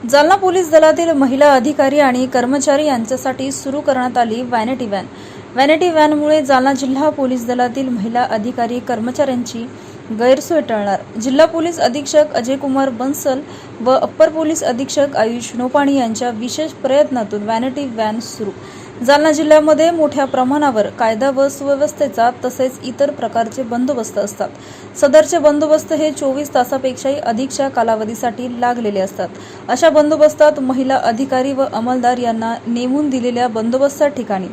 Jalna police दलातील महिला अधिकारी आणि कर्मचारी यांच्यासाठी सुरू करण्यात आली व्हॅनिटी व्हॅन। व्हॅनिटी व्हॅनमुळे जालना जिल्हा पोलीस दलातील महिला अधिकारी कर्मचाऱ्यांची गैरसोय टळणार। जिल्हा पोलीस अधीक्षक अजयकुमार बन्सल व अप्पर पोलीस अधीक्षक आयुष नोपाणी यांच्या विशेष प्रयत्नातून व्हॅनिटी व्हॅन सुरू। जालना जिल्ह्यामध्ये मोठ्या प्रमाणावर कायदा व सुव्यवस्थेचा तसेच इतर प्रकारचे बंदोबस्त असतात। सदरचे बंदोबस्त हे 24 तासापेक्षाही अधिकच्या कालावधीसाठी लागलेले असतात। अशा बंदोबस्तात महिला अधिकारी व अंमलदार यांना नेमून दिलेल्या बंदोबस्त ठिकाणी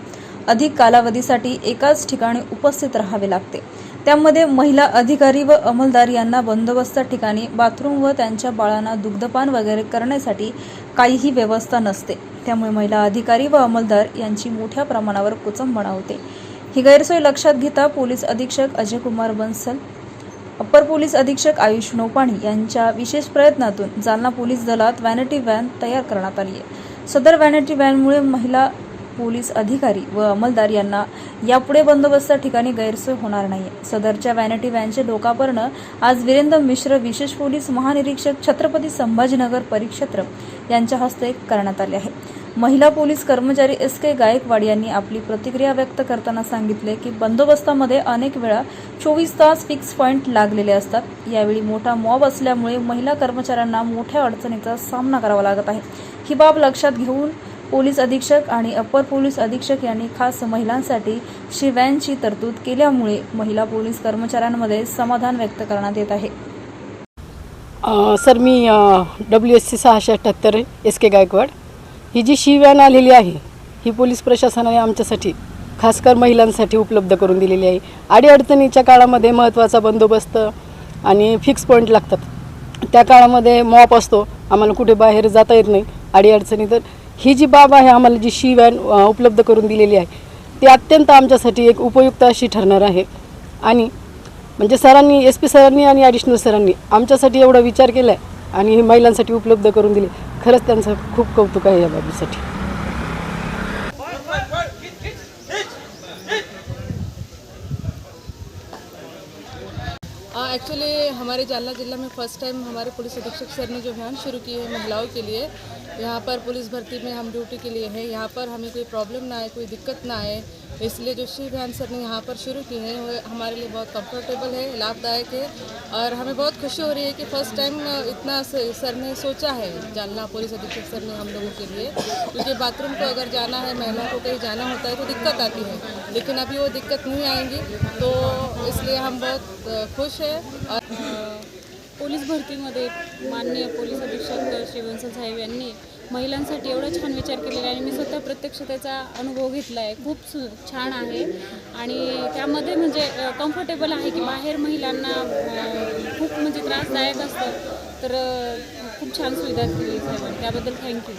अधिक कालावधीसाठी एकाच ठिकाणी उपस्थित राहावे लागते। त्यामध्ये महिला अधिकारी व अंमलदार यांना बंदोबस्त ठिकाणी बाथरूम व त्यांच्या बाळांना दुग्धपान वगैरे करण्यासाठी काहीही व्यवस्था नसते। त्यामुळे महिला अधिकारी व अंमलदार यांची मोठ्या प्रमाणावर कुचंबणा होते। ही गैरसोय लक्षात घेता पोलीस अधीक्षक अजयकुमार बन्सल, अप्पर पोलीस अधीक्षक आयुष नोपाणी यांच्या विशेष प्रयत्नातून जालना पोलीस दलात व्हॅनिटी व्हॅन तयार करण्यात आली आहे। सदर व्हॅनिटी व्हॅनमुळे महिला पोलीस अधिकारी व अंमलदार यांना यापुढे बंदोबस्त ठिकाणी गैरसोय होणार नाही। सदरच्या व्हॅनिटी व्हॅनचे लोकार्पण आज वीरेंद्र मिश्र विशेष पोलीस महानिरीक्षक छत्रपती संभाजीनगर परिक्षेत्र यांच्या हस्ते करण्यात आले आहे। महिला पोलीस कर्मचारी SK गायकवाड यांनी आपली प्रतिक्रिया व्यक्त करताना सांगितले की बंदोबस्तामध्ये अनेक वेळा 24 तास फिक्स पॉइंट लागलेले असतात। यावेळी मोठा मॉब असल्यामुळे महिला कर्मचाऱ्यांना मोठ्या अडचणीचा सामना करावा लागत आहे। ही बाब लक्षात घेऊन पोलीस अधीक्षक आणि अप्पर पोलीस अधीक्षक यांनी खास महिलांसाठी व्हॅनची तरतूद केल्यामुळे महिला पोलीस कर्मचाऱ्यांमध्ये समाधान व्यक्त करण्यात येत आहे। सर, मी WSC 678 SK गायकवाड। ही जी व्हॅन आलेली आहे ही पोलीस प्रशासनाने आमच्यासाठी खासकर महिलांसाठी उपलब्ध करून दिलेली आहे। अडीअडचणीच्या काळामध्ये महत्त्वाचा बंदोबस्त आणि फिक्स पॉईंट लागतात। त्या काळामध्ये मॉप असतो, आम्हाला कुठे बाहेर जाता येत नाही अडीअडचणी, तर ही जी बाब आहे आम्हाला जी व्हॅन उपलब्ध करून दिलेली आहे ती अत्यंत आमच्यासाठी एक उपयुक्त अशी ठरणार आहे। आणि म्हणजे सरांनी SP सरांनी आणि ॲडिशनल सरांनी आमच्यासाठी एवढा विचार केला आहे आणि महिलांसाठी उपलब्ध करून दिले, खरंच त्यांचं खूप कौतुक आहे या बाबीसाठी। एक्चुअली हमारे जालना जिला में फ़र्स्ट टाइम हमारे पुलिस अधीक्षक सर ने जो अभियान शुरू की है महिलाओं के लिए, यहाँ पर पुलिस भर्ती में हम ड्यूटी के लिए हैं, यहाँ पर हमें कोई प्रॉब्लम ना आए, कोई दिक्कत ना आए, इसलिए जो अभियान सर ने यहाँ पर शुरू की है वो हमारे लिए बहुत कंफर्टेबल है, लाभदायक है। और हमें बहुत खुशी हो रही है कि फ़र्स्ट टाइम इतना सर ने सोचा है, जालना पुलिस अधीक्षक सर ने हम लोगों के लिए, क्योंकि बाथरूम को अगर जाना है, महिला को कहीं जाना होता है तो दिक्कत आती है, लेकिन अभी वो दिक्कत नहीं आएंगी, तो इसलिए हम बहुत खुश हैं। पोलीस भरतीमध्ये माननीय पोलीस अधीक्षक श्री बन्सल साहेब यांनी महिलांसाठी एवढा छान विचार केलेला आहे आणि मी स्वतः प्रत्यक्ष त्याचा अनुभव घेतला आहे। खूप छान आहे आणि त्यामध्ये म्हणजे कम्फर्टेबल आहे की बाहेर महिलांना खूप म्हणजे त्रासदायक असतं, तर खूप छान सुविधा दिली साहेबांनी, त्याबद्दल थँक्यू।